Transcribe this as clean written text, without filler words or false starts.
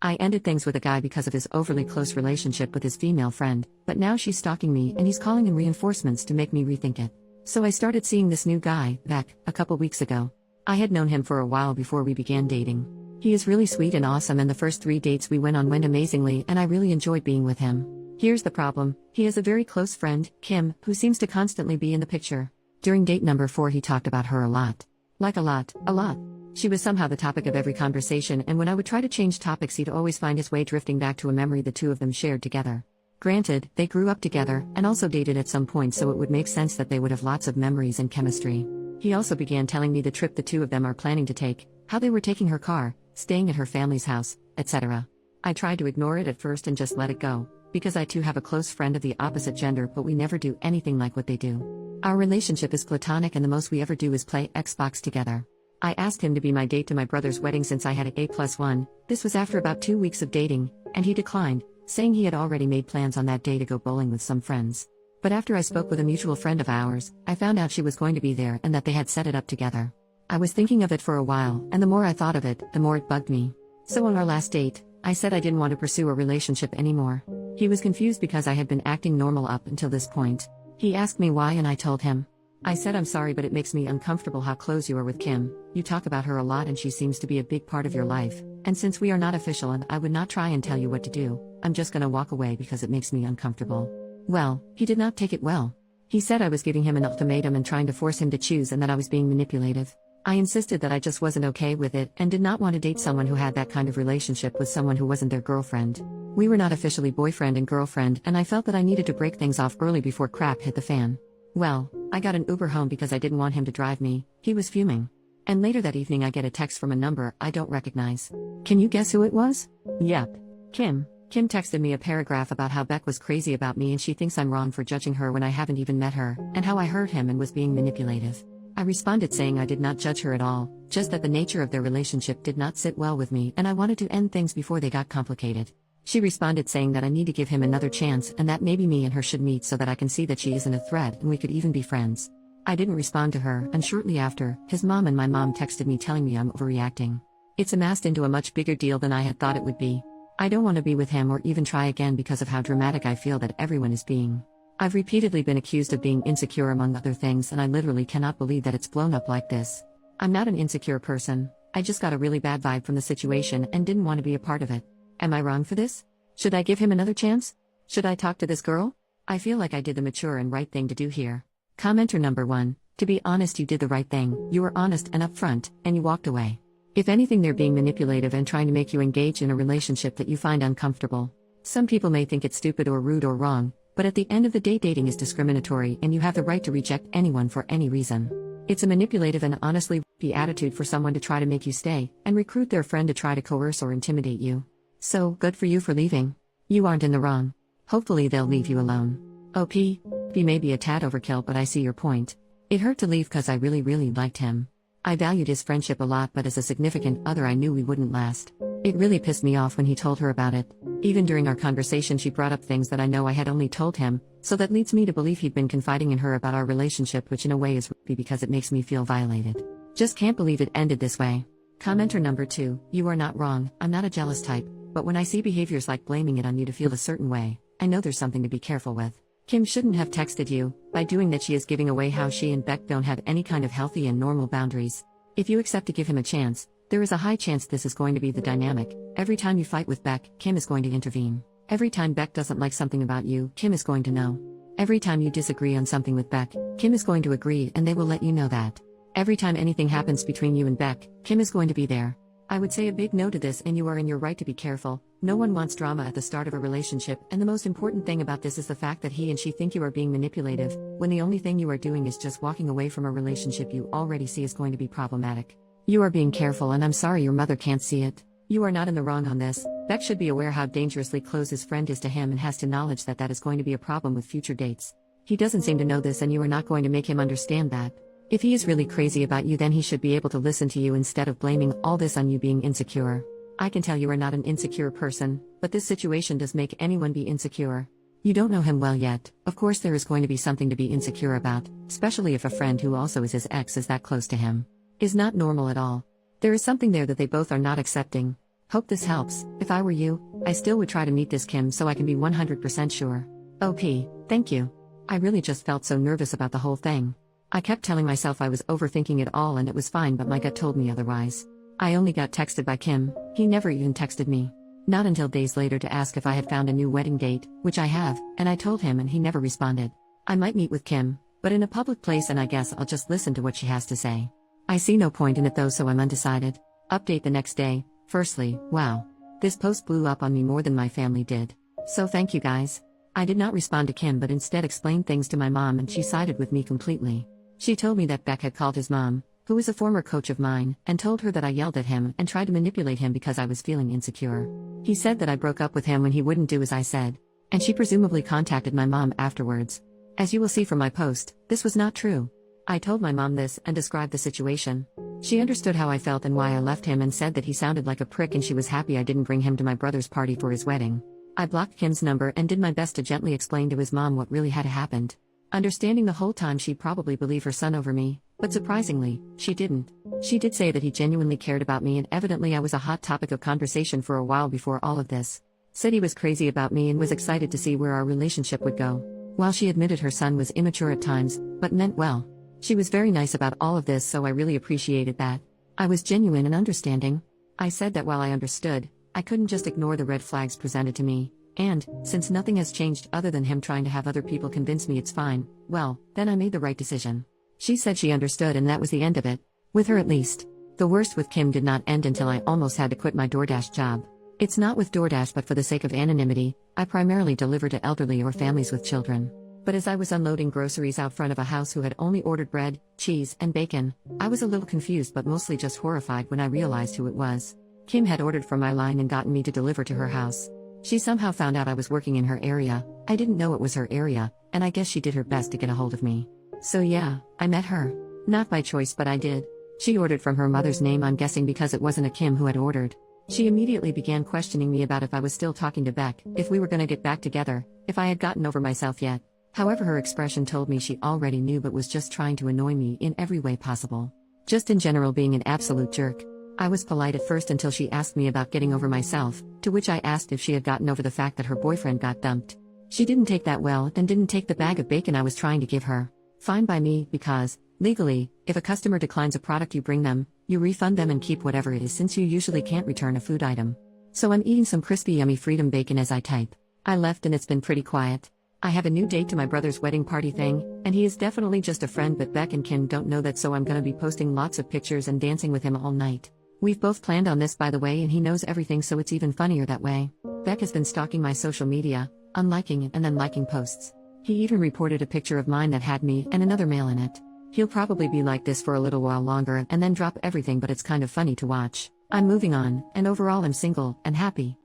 I ended things with a guy because of his overly close relationship with his female friend, but now she's stalking me and he's calling in reinforcements to make me rethink it. So I started seeing this new guy, Beck, a couple weeks ago. I had known him for a while before we began dating. He is really sweet and awesome, and the first 3 dates we went on went amazingly, and I really enjoyed being with him. Here's the problem: he has a very close friend, Kim, who seems to constantly be in the picture. During date number 4 he talked about her a lot. Like a lot. She was somehow the topic of every conversation, and when I would try to change topics he'd always find his way drifting back to a memory the two of them shared together. Granted, they grew up together, and also dated at some point, so it would make sense that they would have lots of memories and chemistry. He also began telling me the trip the two of them are planning to take, how they were taking her car, staying at her family's house, etc. I tried to ignore it at first and just let it go, because I too have a close friend of the opposite gender, but we never do anything like what they do. Our relationship is platonic, and the most we ever do is play Xbox together. I asked him to be my date to my brother's wedding since I had an A+1. This was after about 2 weeks of dating, and he declined, saying he had already made plans on that day to go bowling with some friends. But after I spoke with a mutual friend of ours, I found out she was going to be there and that they had set it up together. I was thinking of it for a while, and the more I thought of it, the more it bugged me. So on our last date, I said I didn't want to pursue a relationship anymore. He was confused because I had been acting normal up until this point. He asked me why, and I told him. I said, I'm sorry, but it makes me uncomfortable how close you are with Kim. You talk about her a lot and she seems to be a big part of your life. And since we are not official and I would not try and tell you what to do, I'm just gonna walk away because it makes me uncomfortable. Well, he did not take it well. He said I was giving him an ultimatum and trying to force him to choose, and that I was being manipulative. I insisted that I just wasn't okay with it and did not want to date someone who had that kind of relationship with someone who wasn't their girlfriend. We were not officially boyfriend and girlfriend, and I felt that I needed to break things off early before crap hit the fan. Well, I got an Uber home because I didn't want him to drive me. He was fuming. And later that evening I get a text from a number I don't recognize. Can you guess who it was? Yep. Kim. Kim texted me a paragraph about how Beck was crazy about me and she thinks I'm wrong for judging her when I haven't even met her, and how I hurt him and was being manipulative. I responded saying I did not judge her at all, just that the nature of their relationship did not sit well with me and I wanted to end things before they got complicated. She responded saying that I need to give him another chance and that maybe me and her should meet so that I can see that she isn't a threat and we could even be friends. I didn't respond to her, and shortly after, his mom and my mom texted me telling me I'm overreacting. It's amassed into a much bigger deal than I had thought it would be. I don't want to be with him or even try again because of how dramatic I feel that everyone is being. I've repeatedly been accused of being insecure among other things, and I literally cannot believe that it's blown up like this. I'm not an insecure person. I just got a really bad vibe from the situation and didn't want to be a part of it. Am I wrong for this? Should I give him another chance? Should I talk to this girl? I feel like I did the mature and right thing to do here. Commenter number 1, to be honest, you did the right thing. You were honest and upfront, and you walked away. If anything, they're being manipulative and trying to make you engage in a relationship that you find uncomfortable. Some people may think it's stupid or rude or wrong, but at the end of the day, dating is discriminatory and you have the right to reject anyone for any reason. It's a manipulative and honestly the attitude for someone to try to make you stay and recruit their friend to try to coerce or intimidate you. So, good for you for leaving. You aren't in the wrong. Hopefully they'll leave you alone. OP. B may be a tad overkill, but I see your point. It hurt to leave cause I really liked him. I valued his friendship a lot, but as a significant other I knew we wouldn't last. It really pissed me off when he told her about it. Even during our conversation she brought up things that I know I had only told him, so that leads me to believe he'd been confiding in her about our relationship, which in a way is creepy because it makes me feel violated. Just can't believe it ended this way. Commenter number 2, you are not wrong, I'm not a jealous type, but when I see behaviors like blaming it on you to feel a certain way, I know there's something to be careful with. Kim shouldn't have texted you. By doing that she is giving away how she and Beck don't have any kind of healthy and normal boundaries. If you accept to give him a chance, there is a high chance this is going to be the dynamic. Every time you fight with Beck, Kim is going to intervene. Every time Beck doesn't like something about you, Kim is going to know. Every time you disagree on something with Beck, Kim is going to agree and they will let you know that. Every time anything happens between you and Beck, Kim is going to be there. I would say a big no to this, and you are in your right to be careful. No one wants drama at the start of a relationship, and the most important thing about this is the fact that he and she think you are being manipulative, when the only thing you are doing is just walking away from a relationship you already see is going to be problematic. You are being careful, and I'm sorry your mother can't see it. You are not in the wrong on this. Beck should be aware how dangerously close his friend is to him and has to acknowledge that that is going to be a problem with future dates. He doesn't seem to know this, and you are not going to make him understand that. If he is really crazy about you, then he should be able to listen to you instead of blaming all this on you being insecure. I can tell you are not an insecure person, but this situation does make anyone be insecure. You don't know him well yet. Of course there is going to be something to be insecure about, especially if a friend who also is his ex is that close to him. Is not normal at all. There is something there that they both are not accepting. Hope this helps. If I were you, I still would try to meet this Kim so I can be 100% sure. OP, thank you. I really just felt so nervous about the whole thing. I kept telling myself I was overthinking it all and it was fine, but my gut told me otherwise. I only got texted by Kim, he never even texted me. Not until days later to ask if I had found a new wedding date, which I have, and I told him and he never responded. I might meet with Kim, but in a public place, and I guess I'll just listen to what she has to say. I see no point in it though, so I'm undecided. Update the next day. Firstly, wow. This post blew up on me more than my family did. So thank you guys. I did not respond to Kim but instead explained things to my mom and she sided with me completely. She told me that Beck had called his mom, who is a former coach of mine, and told her that I yelled at him and tried to manipulate him because I was feeling insecure. He said that I broke up with him when he wouldn't do as I said. And she presumably contacted my mom afterwards. As you will see from my post, this was not true. I told my mom this and described the situation. She understood how I felt and why I left him and said that he sounded like a prick and she was happy I didn't bring him to my brother's party for his wedding. I blocked Kim's number and did my best to gently explain to his mom what really had happened. Understanding the whole time she'd probably believe her son over me, but surprisingly, she didn't. She did say that he genuinely cared about me and evidently I was a hot topic of conversation for a while before all of this. Said he was crazy about me and was excited to see where our relationship would go. While she admitted her son was immature at times, but meant well. She was very nice about all of this, so I really appreciated that. I was genuine and understanding. I said that while I understood, I couldn't just ignore the red flags presented to me, and, since nothing has changed other than him trying to have other people convince me it's fine, well, then I made the right decision. She said she understood and that was the end of it. With her at least. The worst with Kim did not end until I almost had to quit my DoorDash job. It's not with DoorDash, but for the sake of anonymity, I primarily deliver to elderly or families with children. But as I was unloading groceries out front of a house who had only ordered bread, cheese, and bacon, I was a little confused but mostly just horrified when I realized who it was. Kim had ordered from my line and gotten me to deliver to her house. She somehow found out I was working in her area. I didn't know it was her area, and I guess she did her best to get a hold of me. So yeah, I met her. Not by choice, but I did. She ordered from her mother's name, I'm guessing because it wasn't a Kim who had ordered. She immediately began questioning me about if I was still talking to Beck, if we were gonna get back together, if I had gotten over myself yet. However, her expression told me she already knew but was just trying to annoy me in every way possible. Just in general being an absolute jerk. I was polite at first until she asked me about getting over myself, to which I asked if she had gotten over the fact that her boyfriend got dumped. She didn't take that well and didn't take the bag of bacon I was trying to give her. Fine by me, because, legally, if a customer declines a product you bring them, you refund them and keep whatever it is since you usually can't return a food item. So I'm eating some crispy yummy freedom bacon as I type. I left and it's been pretty quiet. I have a new date to my brother's wedding party thing, and he is definitely just a friend, but Beck and Kim don't know that, so I'm gonna be posting lots of pictures and dancing with him all night. We've both planned on this, by the way, and he knows everything, so it's even funnier that way. Beck has been stalking my social media, unliking and then liking posts. He even reported a picture of mine that had me and another male in it. He'll probably be like this for a little while longer and then drop everything, but it's kind of funny to watch. I'm moving on, and overall I'm single and happy.